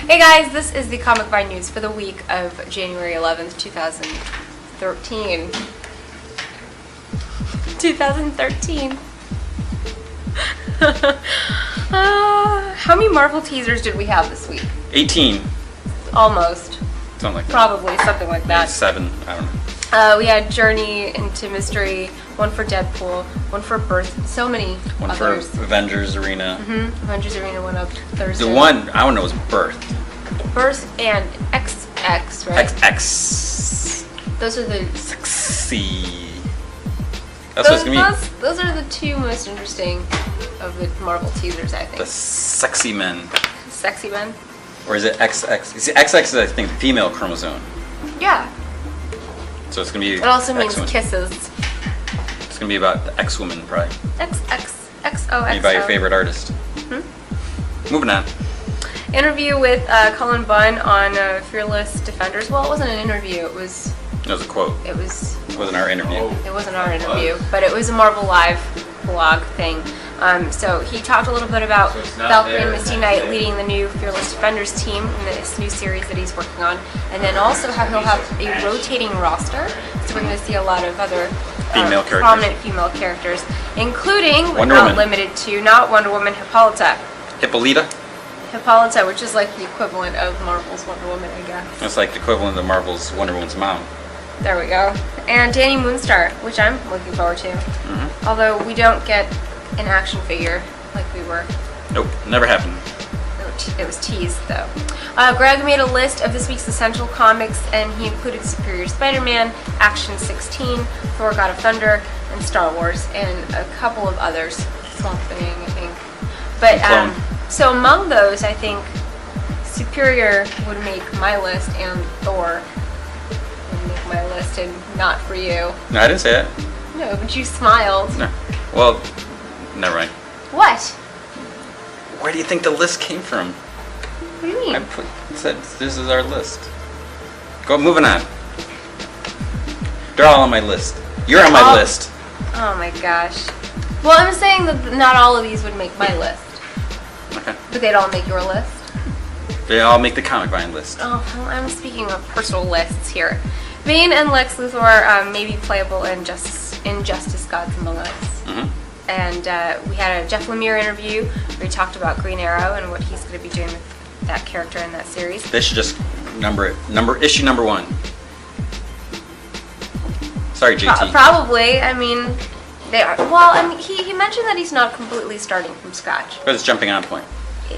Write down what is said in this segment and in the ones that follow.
Hey guys, this is the Comic Vine News for the week of January 11th, 2013. 2013. How many Marvel teasers did we have this week? 18. Almost. Something like that. Probably, something like that. Maybe 7, I don't know. We had Journey into Mystery, one for Deadpool, one for Birth, so many One others. for Avengers Arena. Avengers Arena went up Thursday. The one I want to know is Birth. Birth and XX, right? XX. Those are the... Sexy. That's what it's going to be. Those are the two most interesting of the Marvel teasers, I think. The sexy men. Sexy men? Or is it XX? See, XX is, I think, the female chromosome. Yeah. So it's going to be... It also means X-women. kisses. It's going to be about the X-woman, probably. XXXOXO. Maybe by your favorite artist. Moving on. Interview with Cullen Bunn on Fearless Defenders. Well, it wasn't an interview. It was a quote. It wasn't our interview. It wasn't our interview, but it was a Marvel Live blog thing. So he talked a little bit about Valkyrie and Misty Knight leading the new Fearless Defenders team in this new series that he's working on, and then also how he'll have a rotating roster. So we're going to see a lot of other prominent female characters, including, but not limited to, not Wonder Woman, Hippolyta, which is like the equivalent of Marvel's Wonder Woman, I guess. It's like the equivalent of Marvel's Wonder Woman's mom. There we go. And Danny Moonstar, which I'm looking forward to. Although we don't get an action figure like we were. Nope, never happened. It was teased, though. Greg made a list of this week's essential comics, and he included Superior Spider-Man, Action 16, Thor God of Thunder, and Star Wars, and a couple of others. Swamp Thing, I think. But, so among those, I think Superior would make my list, and Thor would make my list, and not for you. No, I didn't say that. No, but you smiled. No. Well, never mind. What? Where do you think the list came from? What do you mean? I said this is our list. Go, moving on. They're all on my list. You're on my list. Oh my gosh. Well, I'm saying that not all of these would make my list. Okay. But they'd all make your list? They all make the Comic Vine list. Oh, well, I'm speaking of personal lists here. Bane and Lex Luthor may be playable in Justice Gods Among Us. And we had a Jeff Lemire interview where he talked about Green Arrow and what he's going to be doing with that character in that series. They should just number it. Issue number 1. Sorry, JT. Probably. I mean, they are. Well, I mean, he mentioned that he's not completely starting from scratch. But it's jumping on point.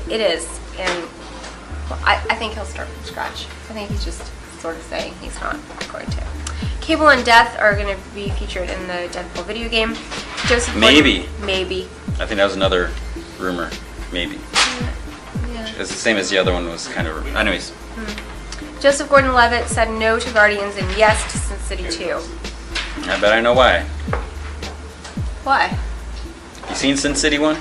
It is, and well, I think he'll start from scratch. I think he's just sort of saying he's not going to. Cable and Death are going to be featured in the Deadpool video game. Joseph Maybe. Gordon, maybe. I think that was another rumor. Maybe. Yeah. It's the same as the other one was kind of. Anyways. Joseph Gordon-Levitt said no to Guardians and yes to Sin City 2. I bet I know why. Why? You seen Sin City 1?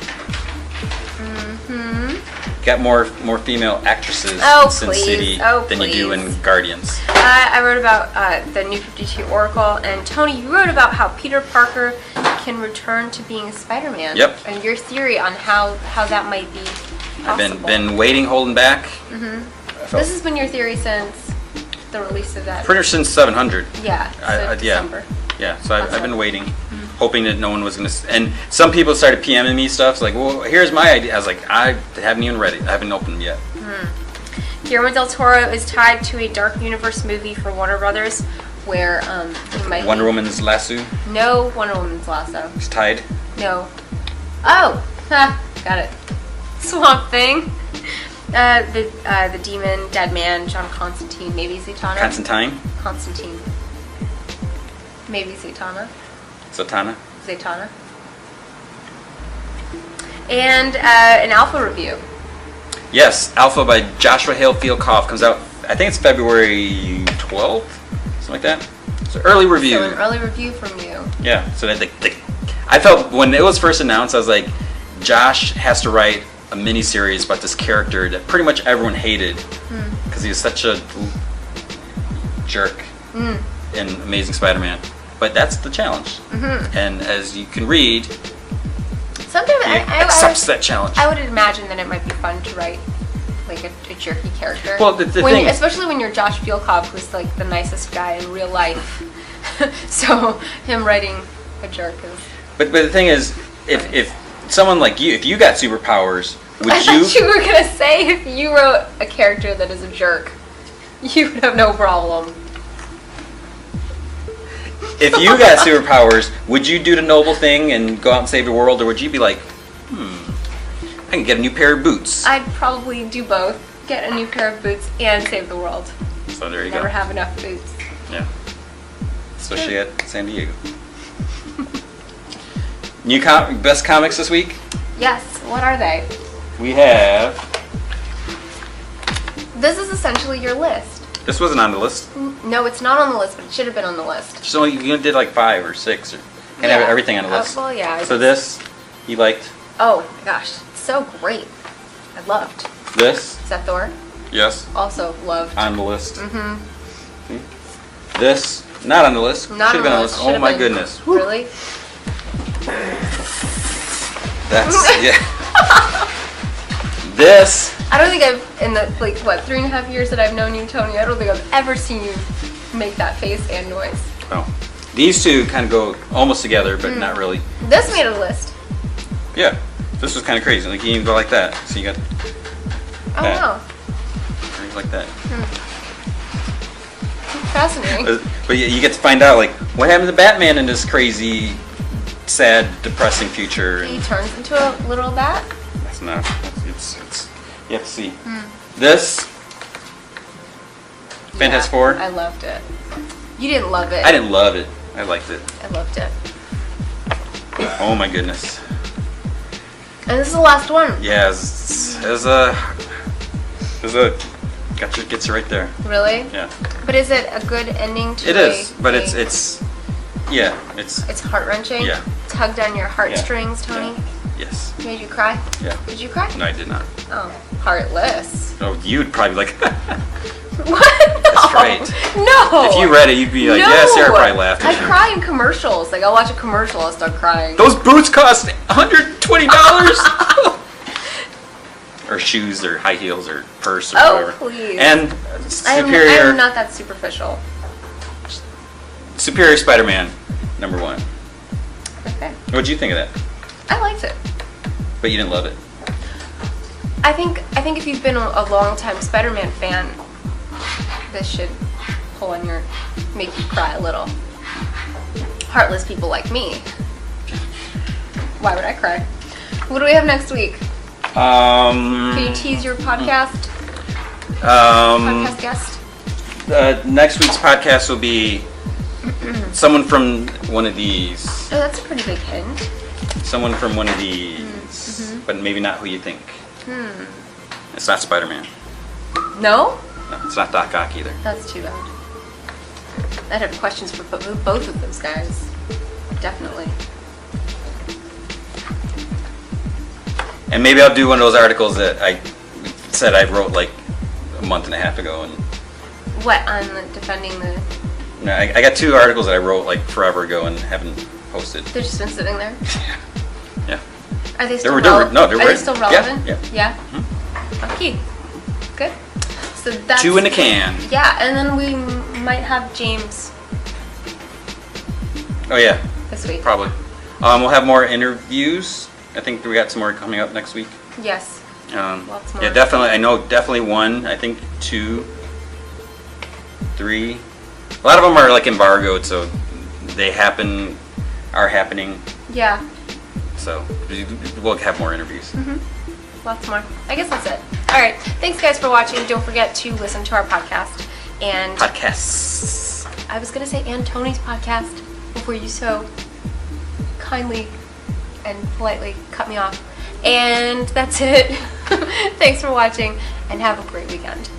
Got more female actresses in Sin City than you do in Guardians. I wrote about the New 52 Oracle, and Tony, you wrote about how Peter Parker can return to being Spider-Man. Yep. And your theory on how that might be possible. I've been waiting, holding back. This has been your theory since the release of that. Pretty much since 700. Yeah. December. Yeah. So I've been waiting, hoping that no one was gonna. And some people started PMing me stuff like, "Well, here's my idea." I was like, I haven't even read it. I haven't opened it yet. Guillermo del Toro is tied to a Dark Universe movie for Warner Brothers, where he might. Wonder Woman's Lasso. No, Wonder Woman's Lasso. He's tied. No. Oh, got it. Swamp Thing. The Demon, Dead Man, John Constantine, maybe Zatanna. Constantine. Maybe Zatanna. Zatanna. And an Alpha review. Yes, Alpha by Joshua Hale Field-Koff comes out. I think it's February 12th, something like that. So early review. So an early review from you. Yeah. So that I felt when it was first announced, I was like, Josh has to write a mini-series about this character that pretty much everyone hated because he was such a jerk in Amazing Spider-Man. But that's the challenge. And as you can read, sometimes he accepts that challenge. I would imagine that it might be fun to write like a jerky character. Well, the when thing- especially when you're Josh Fielkoff, who's like the nicest guy in real life. So him writing a jerk is. But the thing is, if someone like you, if you got superpowers, would I you? thought you were gonna say if you wrote a character that is a jerk, you would have no problem. If you got superpowers, would you do the noble thing and go out and save the world, or would you be like, I can get a new pair of boots? I'd probably do both. Get a new pair of boots and save the world. So there you Never go. have enough boots. Yeah. Especially at San Diego. Best comics this week? Yes, what are they? We have. This is essentially your list. This wasn't on the list. No, it's not on the list, but it should have been on the list. So you did like 5 or 6, or can't have everything on the list. Well, yeah. So this you liked. Oh my gosh, it's so great. I loved. This, Is that Thor? yes, Also loved. on the list. This, not on the list. Not Should have on been the on the list. list. Oh Should've my been. goodness. Really? That's yeah. This. I don't think I've, in the, like, what, 3.5 years that I've known you, Tony, I don't think I've ever seen you make that face and noise. Oh, these two kind of go almost together, but not really. This made a list. Yeah, this was kind of crazy. Like you can even go like that. So you got Oh, That. wow. things like that. Fascinating. But you get to find out like what happened to Batman in this crazy, sad, depressing future. He And turns into a little bat. that's not. It's you have to see. This Fantastic Four. I loved it. You didn't love it. I didn't love it. I liked it. I loved it. Oh my goodness. And this is the last one. Yeah, there's a gets you right there. Really? Yeah. But is it a good ending to It is, but a- it's yeah, It's heart-wrenching? Yeah. Tugged on your heartstrings, Tony? yeah. Yes. Made you cry? Yeah. Did you cry? No, I did not. Oh, heartless. Oh, you'd probably be like, What? No. That's right. No. if you read it, you'd be like, no. yeah, Sarah probably laughed. I at you. cry in commercials. Like, I'll watch a commercial, I'll start crying. Those boots cost $120. Or shoes, or high heels, or purse, or Oh, whatever. please. And I'm Superior, not that superficial. Superior Spider-Man, #1. Okay. What'd you think of that? I liked it. But you didn't love it. I think if you've been a long-time Spider-Man fan, this should make you cry a little. Heartless people like me. Why would I cry? What do we have next week? Can you tease your podcast guest? Next week's podcast will be someone from one of these. Oh, that's a pretty big hint. Someone from one of these, but maybe not who you think. It's not Spider-Man. No? No, it's not Doc Ock either. That's too bad. I'd have questions for both of those guys. Definitely. And maybe I'll do one of those articles that I said I wrote like a month and a half ago. And What, on the defending the... I got 2 articles that I wrote like forever ago and haven't posted. They've just been sitting there? Yeah. Are they still were- relevant? no, they Are were- they still yeah, relevant? yeah. Okay. Good. So that's 2 in a can. Yeah, and then we might have James Oh yeah, this week. probably. We'll have more interviews. I think we got some more coming up next week. Yes. Lots more. Yeah, definitely. I know definitely 1. I think 2, 3. A lot of them are like embargoed, so they are happening. Yeah. So we'll have more interviews. Lots more. I guess that's it. All right. Thanks, guys, for watching. Don't forget to listen to our podcast. And Podcasts. I was going to say and Tony's podcast before you so kindly and politely cut me off. And that's it. Thanks for watching, and have a great weekend.